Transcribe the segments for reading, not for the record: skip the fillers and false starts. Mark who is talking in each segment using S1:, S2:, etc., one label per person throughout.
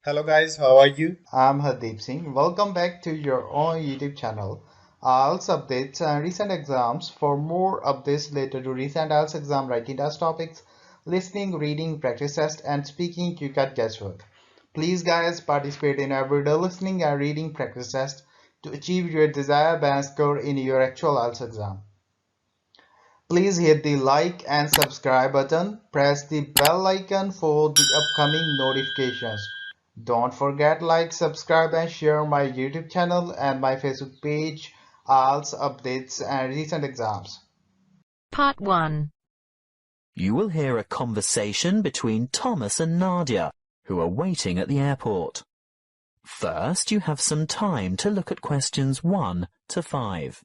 S1: Hello guys, how are you?
S2: I'm Hardeep Singh. Welcome back to your own YouTube channel. IELTS updates and recent exams. For more updates related to recent IELTS exam writing test topics, listening, reading, practice test, and speaking, you got guesswork. Please guys participate in everyday listening and reading practice test to achieve your desired band score in your actual IELTS exam. Please hit the like and subscribe button. Press the bell icon for the upcoming notifications. Don't forget like, subscribe and share my YouTube channel and my Facebook page, IELTS updates and recent exams.
S3: Part 1.
S4: You will hear a conversation between Thomas and Nadia, who are waiting at the airport. First, you have some time to look at questions 1 to 5.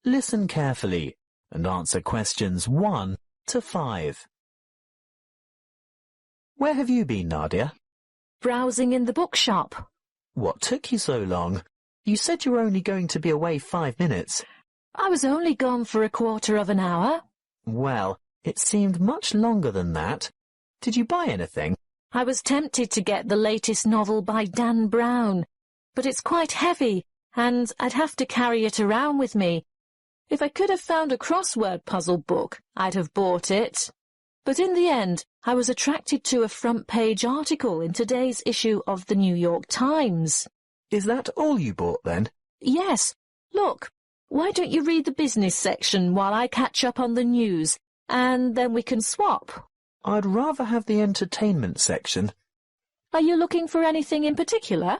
S4: Listen carefully and answer questions 1 to 5. Where have you been, Nadia?
S3: Browsing in the bookshop.
S4: What took you so long? You said you were only going to be away 5 minutes.
S3: I was only gone for a quarter of an hour.
S4: Well, it seemed much longer than that. Did you buy anything?
S3: I was tempted to get the latest novel by Dan Brown, but it's quite heavy, and I'd have to carry it around with me. If I could have found a crossword puzzle book, I'd have bought it. But in the end, I was attracted to a front-page article in today's issue of the New York Times.
S4: Is that all you bought then?
S3: Yes. Look, why don't you read the business section while I catch up on the news, and then we can swap?
S4: I'd rather have the entertainment section.
S3: Are you looking for anything in particular?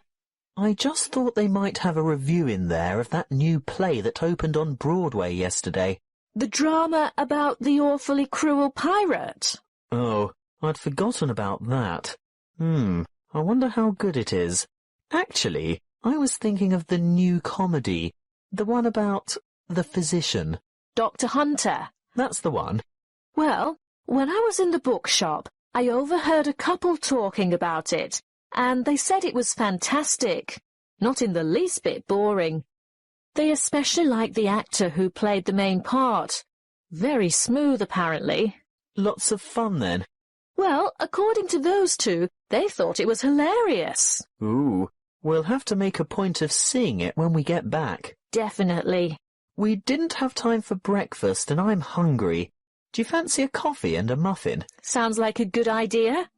S4: I just thought they might have a review in there of that new play that opened on Broadway yesterday.
S3: The drama about the awfully cruel pirate?
S4: Oh, I'd forgotten about that. I wonder how good it is. Actually, I was thinking of the new comedy, the one about the physician.
S3: Dr. Hunter.
S4: That's the one.
S3: Well, when I was in the bookshop, I overheard a couple talking about it, and they said it was fantastic, not in the least bit boring. They especially liked the actor who played the main part. Very smooth, apparently.
S4: Lots of fun, then.
S3: Well, according to those two, they thought it was hilarious.
S4: Ooh, we'll have to make a point of seeing it when we get back.
S3: Definitely.
S4: We didn't have time for breakfast and I'm hungry. Do you fancy a coffee and a muffin?
S3: Sounds like a good idea.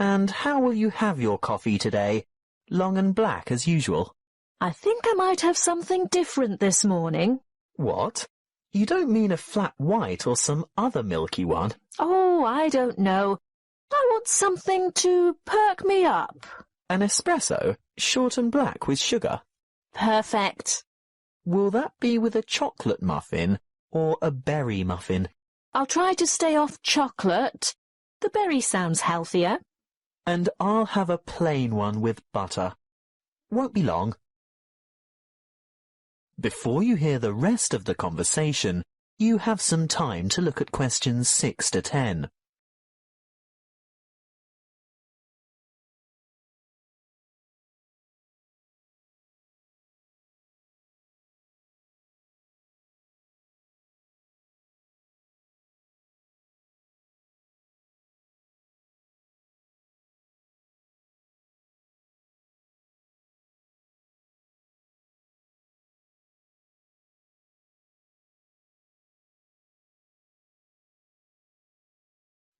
S4: And how will you have your coffee today? Long and black as usual?
S3: I think I might have something different this morning.
S4: What? You don't mean a flat white or some other milky one?
S3: Oh, I don't know. I want something to perk me up.
S4: An espresso, short and black with sugar?
S3: Perfect.
S4: Will that be with a chocolate muffin or a berry muffin?
S3: I'll try to stay off chocolate. The berry sounds healthier.
S4: And I'll have a plain one with butter. Won't be long. Before you hear the rest of the conversation, you have some time to look at questions 6 to 10.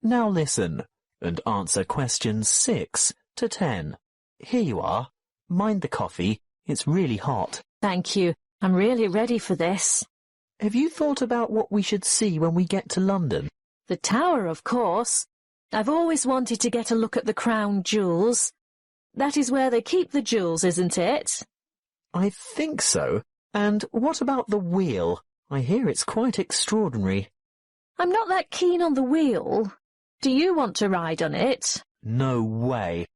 S4: Now listen and answer questions 6 to 10. Here you are. Mind the coffee. It's really hot.
S3: Thank you. I'm really ready for this.
S4: Have you thought about what we should see when we get to London?
S3: The Tower, of course. I've always wanted to get a look at the crown jewels. That is where they keep the jewels, isn't it?
S4: I think so. And what about the wheel? I hear it's quite extraordinary.
S3: I'm not that keen on the wheel. Do you want to ride on it?
S4: No way.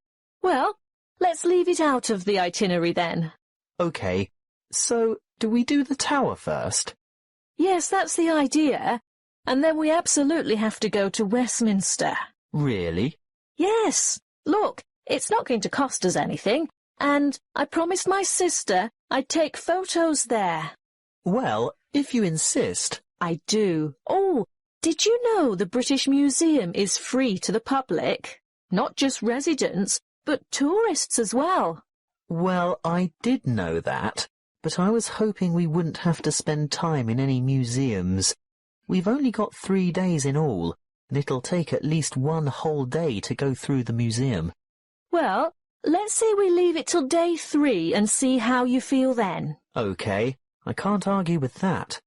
S3: Well, let's leave it out of the itinerary then.
S4: OK, so do we do the tower first?
S3: Yes, that's the idea. And then we absolutely have to go to Westminster.
S4: Really?
S3: Yes. Look, it's not going to cost us anything. And I promised my sister I'd take photos there.
S4: Well, if you insist.
S3: I do. Oh, did you know the British Museum is free to the public? Not just residents, but tourists as well.
S4: Well, I did know that, but I was hoping we wouldn't have to spend time in any museums. We've only got 3 days in all, and it'll take at least 1 whole day to go through the museum.
S3: Well, let's say we leave it till day 3 and see how you feel then.
S4: OK, I can't argue with that.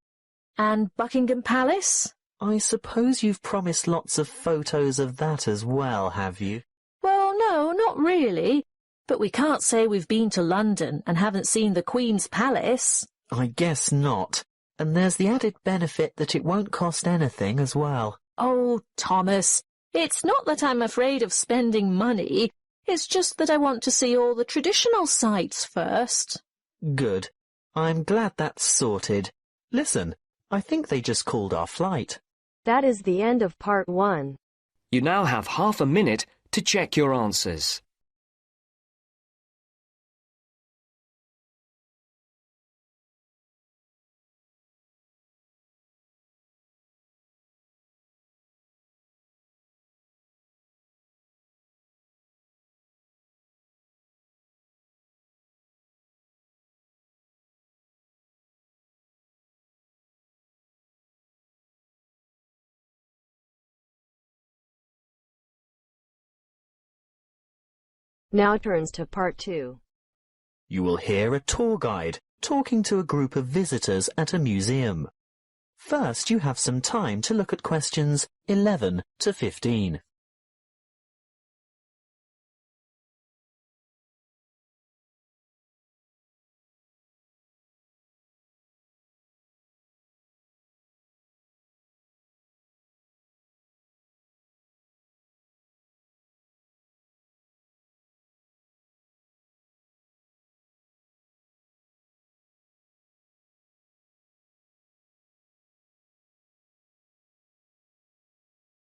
S3: And Buckingham Palace?
S4: I suppose you've promised lots of photos of that as well, have you?
S3: Well, no, not really. But we can't say we've been to London and haven't seen the Queen's Palace.
S4: I guess not. And there's the added benefit that it won't cost anything as well.
S3: Oh, Thomas, it's not that I'm afraid of spending money. It's just that I want to see all the traditional sites first.
S4: Good. I'm glad that's sorted. Listen, I think they just called our flight.
S1: That is the end of part 1.
S5: You now have half a minute to check your answers.
S1: Now turns to part 2.
S4: You will hear a tour guide talking to a group of visitors at a museum. First, you have some time to look at questions 11 to 15.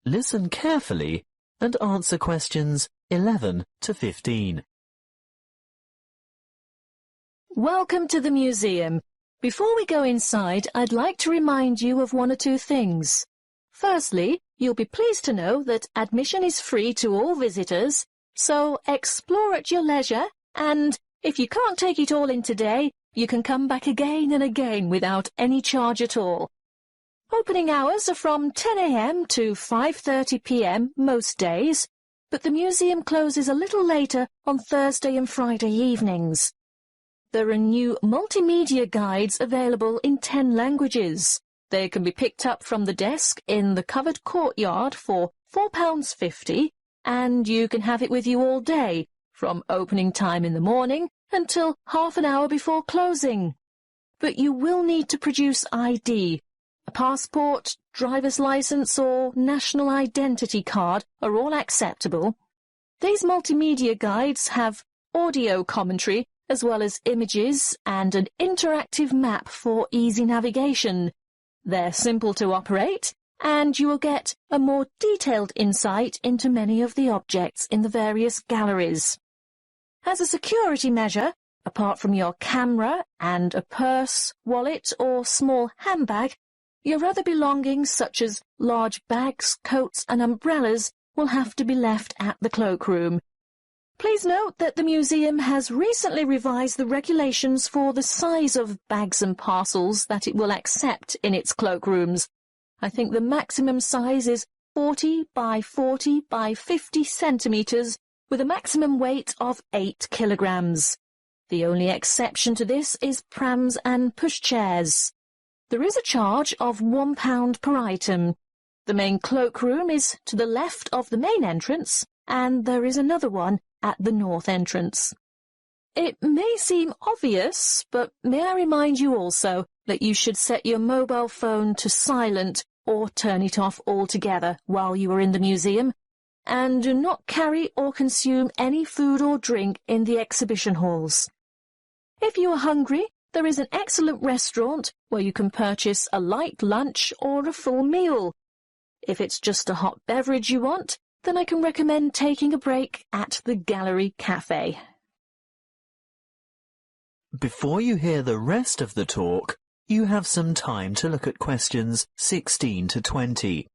S4: Listen carefully and answer questions 11 to 15.
S3: Welcome to the museum. Before we go inside, I'd like to remind you of 1 or 2 things. Firstly, you'll be pleased to know that admission is free to all visitors, so explore at your leisure, and if you can't take it all in today, you can come back again and again without any charge at all. Opening hours are from 10 a.m. to 5:30 p.m. most days, but the museum closes a little later on Thursday and Friday evenings. There are new multimedia guides available in 10 languages. They can be picked up from the desk in the covered courtyard for £4.50, and you can have it with you all day, from opening time in the morning until half an hour before closing. But you will need to produce ID. A passport, driver's licence or national identity card are all acceptable. These multimedia guides have audio commentary as well as images and an interactive map for easy navigation. They're simple to operate, and you will get a more detailed insight into many of the objects in the various galleries. As a security measure, apart from your camera and a purse, wallet or small handbag, your other belongings such as large bags, coats and umbrellas will have to be left at the cloakroom. Please note that the museum has recently revised the regulations for the size of bags and parcels that it will accept in its cloakrooms. I think the maximum size is 40 by 40 by 50 centimetres with a maximum weight of 8 kilograms. The only exception to this is prams and pushchairs. There is a charge of £1 per item. The main cloakroom is to the left of the main entrance, and there is another one at the north entrance. It may seem obvious, but may I remind you also that you should set your mobile phone to silent or turn it off altogether while you are in the museum. and do not carry or consume any food or drink in the exhibition halls. If you are hungry, there is an excellent restaurant where you can purchase a light lunch or a full meal. If it's just a hot beverage you want, then I can recommend taking a break at the Gallery Cafe.
S4: Before you hear the rest of the talk, you have some time to look at questions 16 to 20.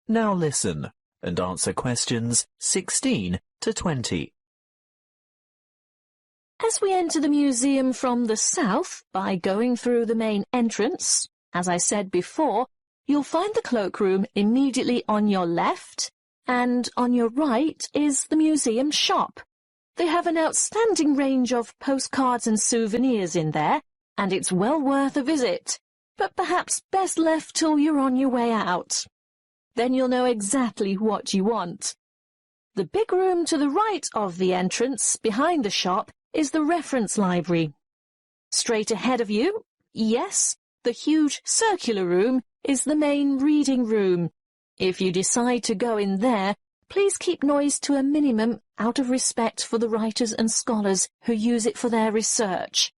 S4: Now listen and answer questions 16 to 20.
S3: As we enter the museum from the south by going through the main entrance, as I said before, you'll find the cloakroom immediately on your left, and on your right is the museum shop. They have an outstanding range of postcards and souvenirs in there, and it's well worth a visit, but perhaps best left till you're on your way out. Then you'll know exactly what you want. The big room to the right of the entrance, behind the shop, is the reference library. Straight ahead of you, yes, the huge circular room is the main reading room. If you decide to go in there, please keep noise to a minimum out of respect for the writers and scholars who use it for their research.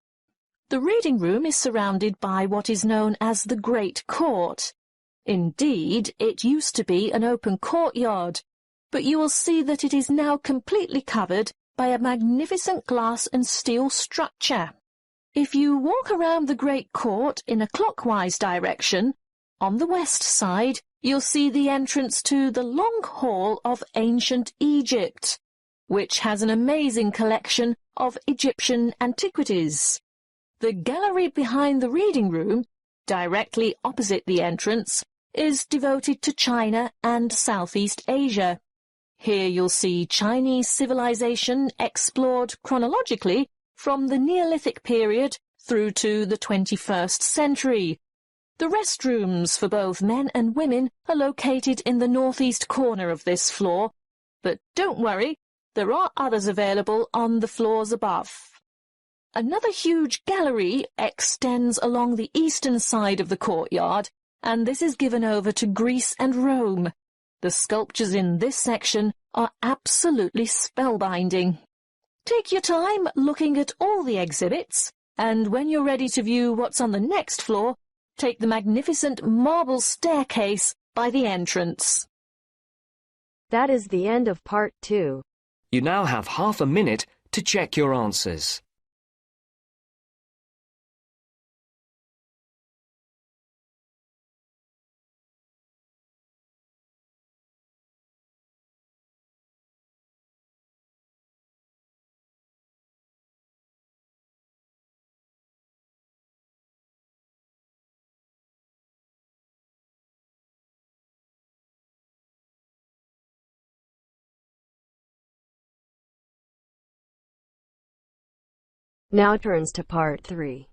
S3: The reading room is surrounded by what is known as the Great Court. Indeed, it used to be an open courtyard, but you will see that it is now completely covered by a magnificent glass and steel structure. If you walk around the Great Court in a clockwise direction, on the west side, you'll see the entrance to the Long Hall of Ancient Egypt, which has an amazing collection of Egyptian antiquities. The gallery behind the reading room, directly opposite the entrance, is devoted to China and Southeast Asia. Here you'll see Chinese civilization explored chronologically from the Neolithic period through to the 21st century. The restrooms for both men and women are located in the northeast corner of this floor, but don't worry, there are others available on the floors above. Another huge gallery extends along the eastern side of the courtyard, and this is given over to Greece and Rome. The sculptures in this section are absolutely spellbinding. Take your time looking at all the exhibits, and when you're ready to view what's on the next floor, take the magnificent marble staircase by the entrance.
S1: That is the end of part 2.
S5: You now have half a minute to check your answers.
S1: Now turns to part 3.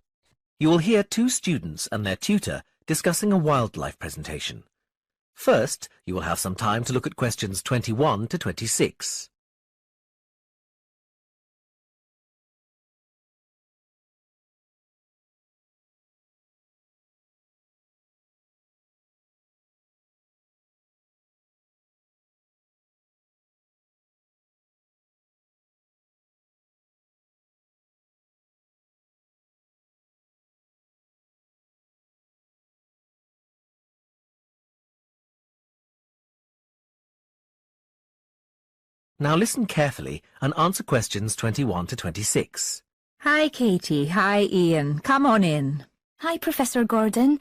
S6: You will hear two students and their tutor discussing a wildlife presentation. First, you will have some time to look at questions 21 to 26. Now listen carefully and answer questions 21 to 26.
S7: Hi, Katie. Hi, Ian. Come on in.
S8: Hi, Professor Gordon.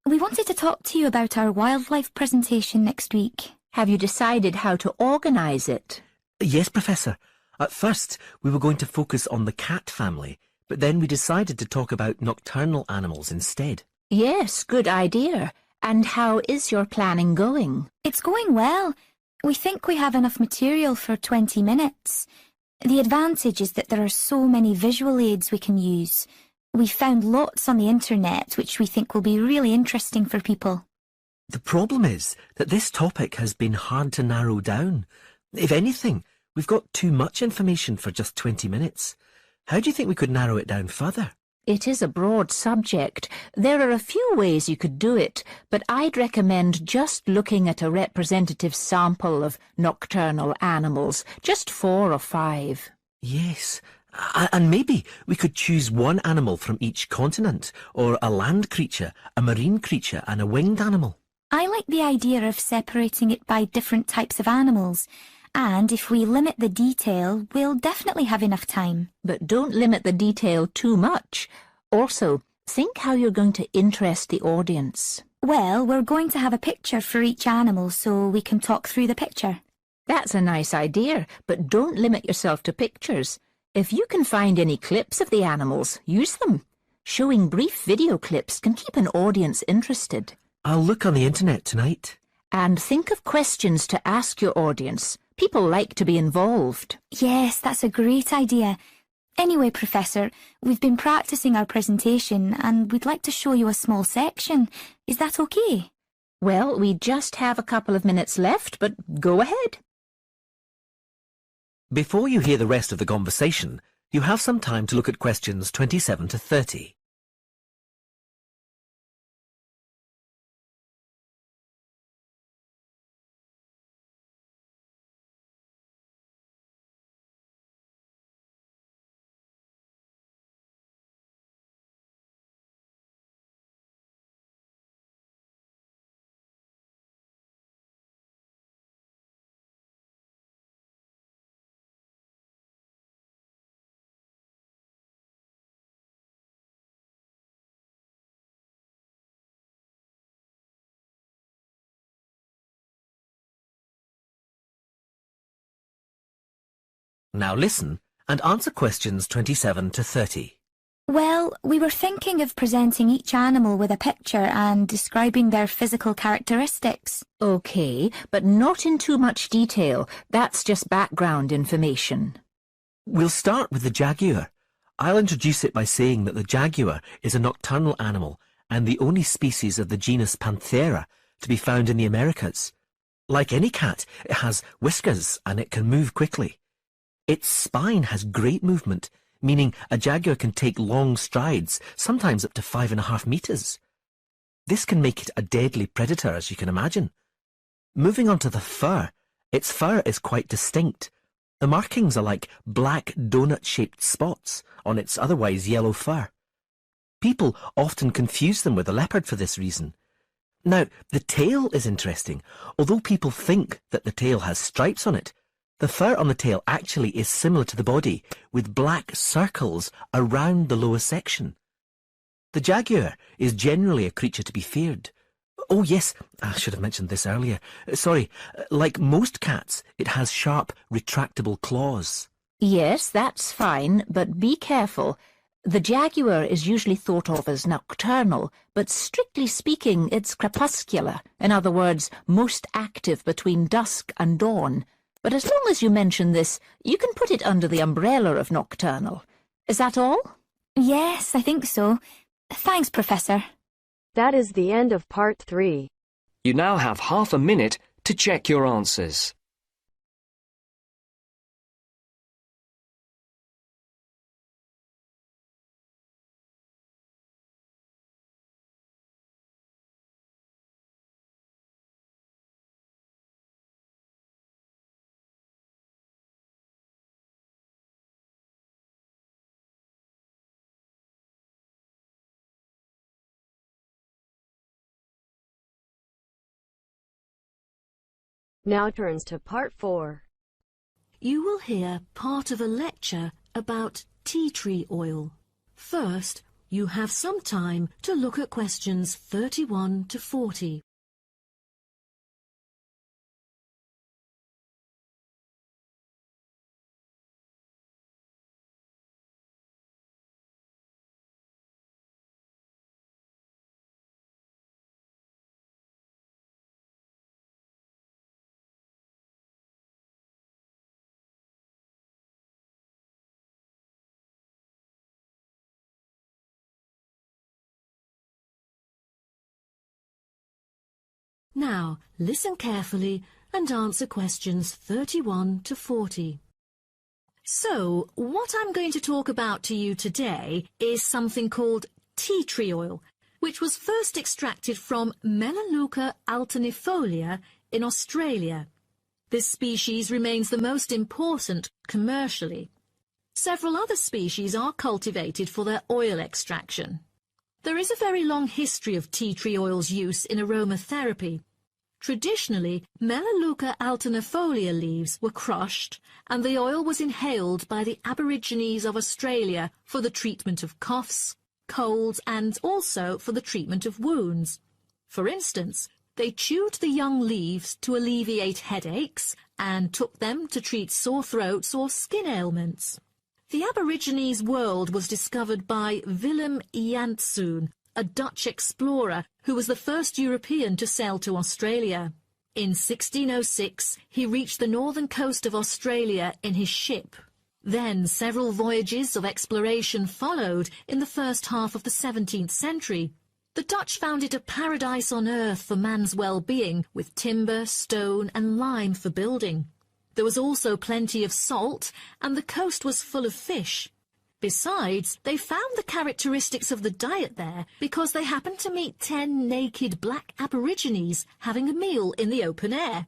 S8: We wanted to talk to you about our wildlife presentation next week.
S7: Have you decided how to organise it?
S6: Yes, Professor. At first, we were going to focus on the cat family, but then we decided to talk about nocturnal animals instead.
S7: Yes, good idea. And how is your planning going?
S8: It's going well. We think we have enough material for 20 minutes. The advantage is that there are so many visual aids we can use. We've found lots on the internet which we think will be really interesting for people.
S6: The problem is that this topic has been hard to narrow down. If anything, we've got too much information for just 20 minutes. How do you think we could narrow it down further?
S3: It is a broad subject. There are a few ways you could do it, but I'd recommend just looking at a representative sample of nocturnal animals, just 4 or 5.
S6: Yes, and maybe we could choose one animal from each continent, or a land creature, a marine creature and a winged animal.
S8: I like the idea of separating it by different types of animals. And if we limit the detail, we'll definitely have enough time.
S3: But don't limit the detail too much. Also, think how you're going to interest the audience.
S8: Well, we're going to have a picture for each animal so we can talk through the picture.
S3: That's a nice idea, but don't limit yourself to pictures. If you can find any clips of the animals, use them. Showing brief video clips can keep an audience interested.
S6: I'll look on the internet tonight.
S3: And think of questions to ask your audience. People like to be involved.
S8: Yes, that's a great idea. Anyway, Professor, we've been practicing our presentation and we'd like to show you a small section. Is that okay?
S3: Well, we just have a couple of minutes left, but go ahead.
S6: Before you hear the rest of the conversation, you have some time to look at questions 27 to 30. Now listen and answer questions 27 to 30.
S8: Well, we were thinking of presenting each animal with a picture and describing their physical characteristics.
S3: Okay, but not in too much detail. That's just background information.
S6: We'll start with the jaguar. I'll introduce it by saying that the jaguar is a nocturnal animal and the only species of the genus Panthera to be found in the Americas. Like any cat, it has whiskers and it can move quickly. Its spine has great movement, meaning a jaguar can take long strides, sometimes up to 5.5 meters. This can make it a deadly predator, as you can imagine. Moving on to the fur, its fur is quite distinct. The markings are like black donut-shaped spots on its otherwise yellow fur. People often confuse them with a leopard for this reason. Now, the tail is interesting. Although people think that the tail has stripes on it, the fur on the tail actually is similar to the body, with black circles around the lower section. The jaguar is generally a creature to be feared. Oh yes, I should have mentioned this earlier. Sorry, like most cats, it has sharp, retractable claws.
S3: Yes, that's fine, but be careful. The jaguar is usually thought of as nocturnal, but strictly speaking, it's crepuscular. In other words, most active between dusk and dawn. But as long as you mention this, you can put it under the umbrella of nocturnal. Is that all?
S8: Yes, I think so. Thanks, Professor.
S1: That is the end of part 3.
S5: You now have half a minute to check your answers.
S1: Now turns to part 4.
S9: You will hear part of a lecture about tea tree oil. First, you have some time to look at questions 31 to 40. Now, listen carefully and answer questions 31 to 40. So, what I'm going to talk about to you today is something called tea tree oil, which was first extracted from Melaleuca alternifolia in Australia. This species remains the most important commercially. Several other species are cultivated for their oil extraction. There is a very long history of tea tree oil's use in aromatherapy. Traditionally, Melaleuca alternifolia leaves were crushed and the oil was inhaled by the Aborigines of Australia for the treatment of coughs, colds and also for the treatment of wounds. For instance, they chewed the young leaves to alleviate headaches and took them to treat sore throats or skin ailments. The Aborigines world was discovered by Willem Janszoon, a Dutch explorer who was the first European to sail to Australia. In 1606, he reached the northern coast of Australia in his ship. Then several voyages of exploration followed in the first half of the 17th century. The Dutch found it a paradise on earth for man's well-being, with timber, stone and lime for building. There was also plenty of salt, and the coast was full of fish. Besides, they found the characteristics of the diet there because they happened to meet 10 naked black Aborigines having a meal in the open air.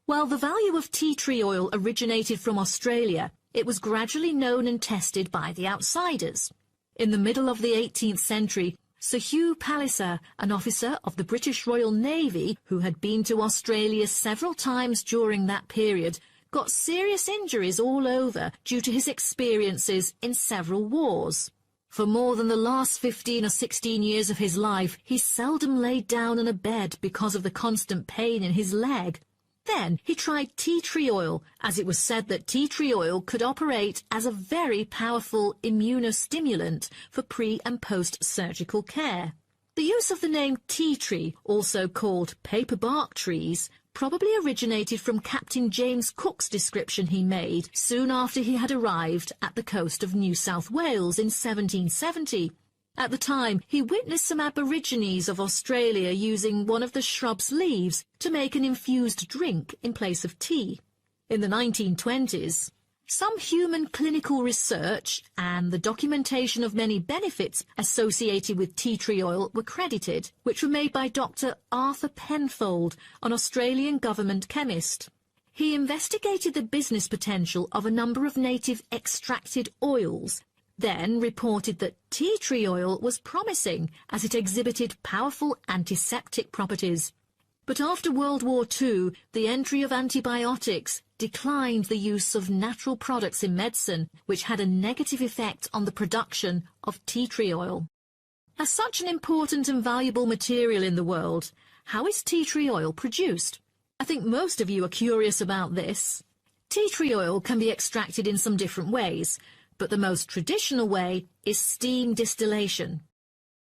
S9: While the value of tea tree oil originated from Australia, it was gradually known and tested by the outsiders. In the middle of the 18th century, Sir Hugh Palliser, an officer of the British Royal Navy who had been to Australia several times during that period, got serious injuries all over due to his experiences in several wars. For more than the last 15 or 16 years of his life, he seldom laid down on a bed because of the constant pain in his leg. Then he tried tea tree oil, as it was said that tea tree oil could operate as a very powerful immunostimulant for pre- and post-surgical care. The use of the name tea tree, also called paper bark trees, probably originated from Captain James Cook's description he made soon after he had arrived at the coast of New South Wales in 1770. At the time, he witnessed some Aborigines of Australia using one of the shrub's leaves to make an infused drink in place of tea. In the 1920s, some human clinical research and the documentation of many benefits associated with tea tree oil were credited, which were made by Dr. Arthur Penfold, an Australian government chemist. He investigated the business potential of a number of native extracted oils, then reported that tea tree oil was promising as it exhibited powerful antiseptic properties. But after World War II, the entry of antibiotics declined the use of natural products in medicine, which had a negative effect on the production of tea tree oil. As such an important and valuable material in the world, how is tea tree oil produced? I think most of you are curious about this. Tea tree oil can be extracted in some different ways, but the most traditional way is steam distillation.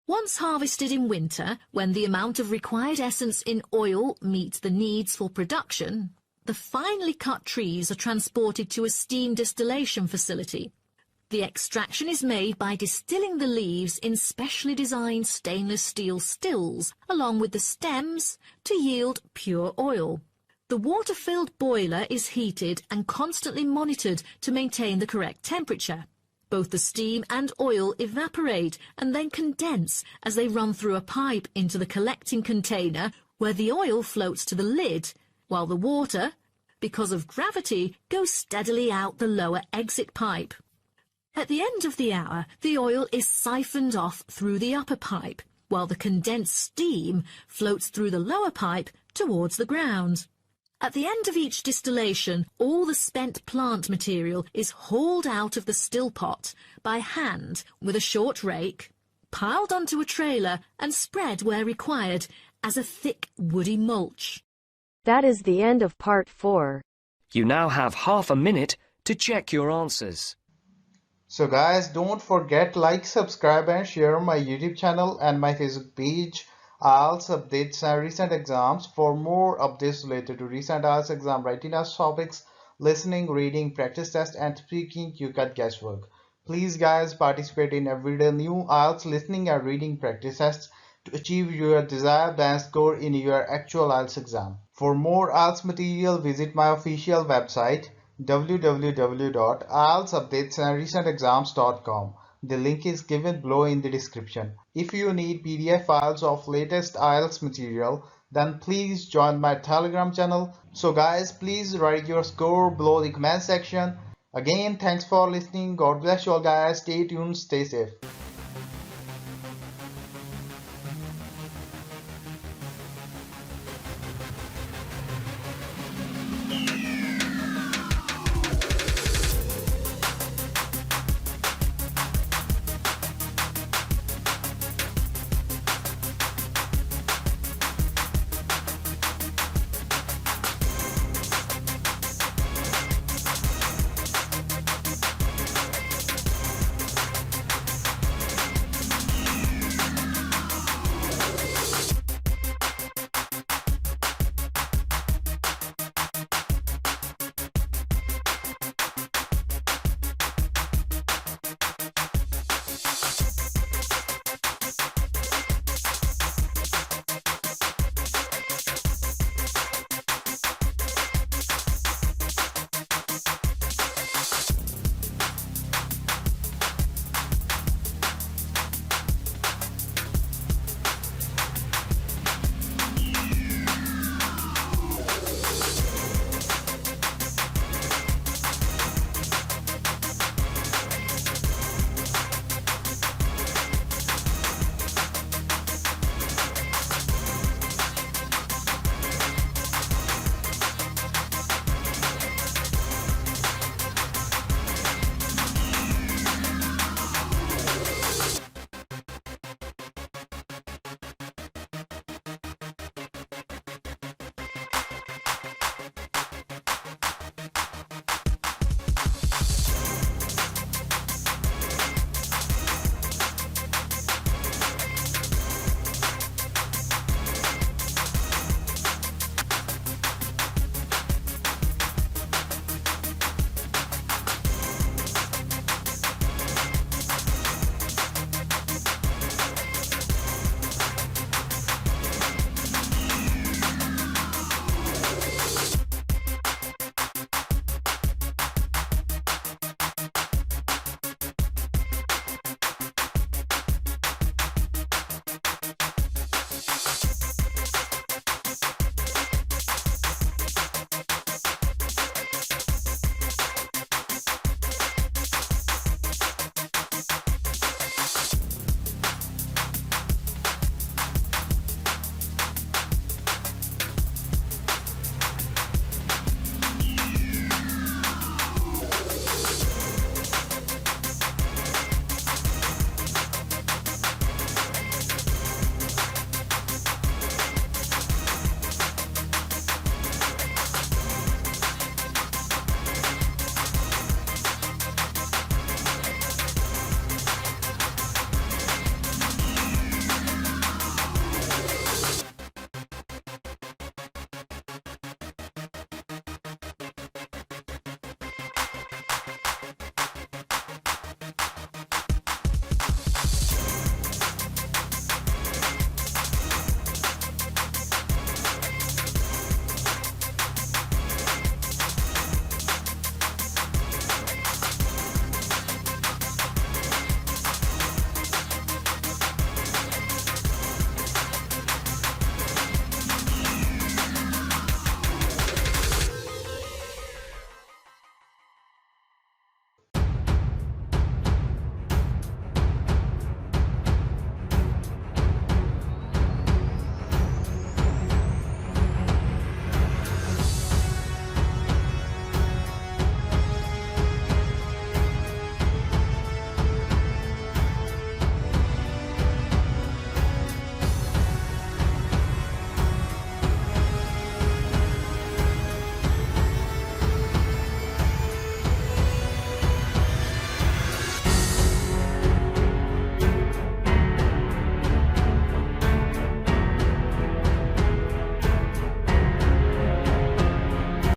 S9: Once harvested in winter, when the amount of required essence in oil meets the needs for production, the finely cut trees are transported to a steam distillation facility. The extraction is made by distilling the leaves in specially designed stainless steel stills, along with the stems, to yield pure oil. The water-filled boiler is heated and constantly monitored to maintain the correct temperature. Both the steam and oil evaporate and then condense as they run through a pipe into the collecting container, where the oil floats to the lid, while the water, because of gravity, goes steadily out the lower exit pipe. At the end of the hour, the oil is siphoned off through the upper pipe, while the condensed steam floats through the lower pipe towards the ground. At the end of each distillation, all the spent plant material is hauled out of the still pot by hand with a short rake, piled onto a trailer and spread where required as a thick woody mulch.
S1: That is the end of part 4.
S5: You now have half a minute to check your answers.
S2: So guys, don't forget like, subscribe and share my YouTube channel and my Facebook page. IELTS updates and recent exams. For more updates related to recent IELTS exam writing test topics, listening, reading, practice test and speaking, you can guesswork. Please guys, participate in everyday new IELTS listening and reading practice tests. to achieve your desired band score in your actual IELTS exam. For more IELTS material, visit my official website www.ieltsupdatesandrecentexams.com. The link is given below in the description. If you need PDF files of latest IELTS material, then please join my Telegram channel. So guys, please write your score below the comment section. Again, thanks for listening. God bless you all guys. Stay tuned, stay safe.